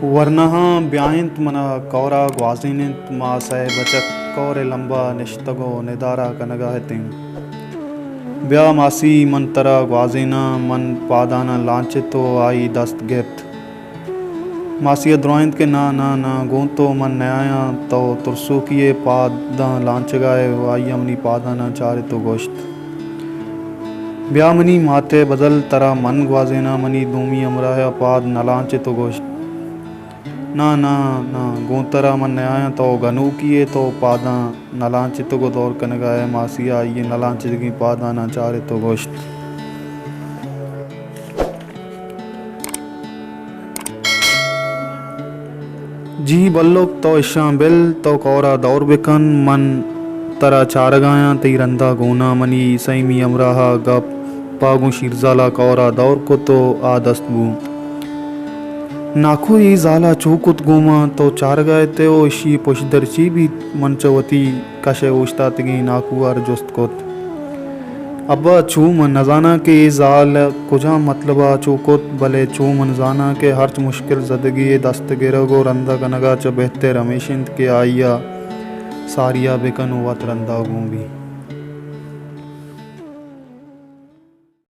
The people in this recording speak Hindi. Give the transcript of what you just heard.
वर्णः ब्यायंत मना कौरा ग्वाजिनित मासय बचत कौरे लंबा निश्तगो निदारा कनगाहतिं ब्या मासी मन तरा ग्वाजिना मन पादाना लांचितो आई दस्त गिरत मासिया द्रोइंत के ना गोंतो मन न्याया तो तुरसु किए पादा लांचगाए आई अमनी पादाना चारे तो गोश्त ब्या मनी माते बदल तरा मन ग्वाजिना मनी दूमी अमराया पाद नलांचे तो गोश्त ना गोंतरा मन न्याया तो गनू किए तो पादा नलांचित को दौर कनगाए मासिया ये नलांचित की पादा ना चारे तो गोश्त जी बल्लोक तो इशां बिल तो कौरा दौर बिकन मन तरा चारगाया तीरंदा गोना मनी सईमी अमराहा गप पागु शिरजाला कौरा दौर को तो आदस्तबू नाखो ये जाला चौकुत गोमा तो चार गए ते ओ इशी पुशदरची भी मंचवती कशे उश्तातगी नाकुआर जुस्तकोत अब्बा चू मन नजाना के ये जाल कुजा मतलबा चौकुत भले चू मन जाना के हर्च मुश्किल जदगी दस्त गिरगो रंदा कनगा च बेहतर हमेशिंद के आइया सारिया बेकन वत रंदा भी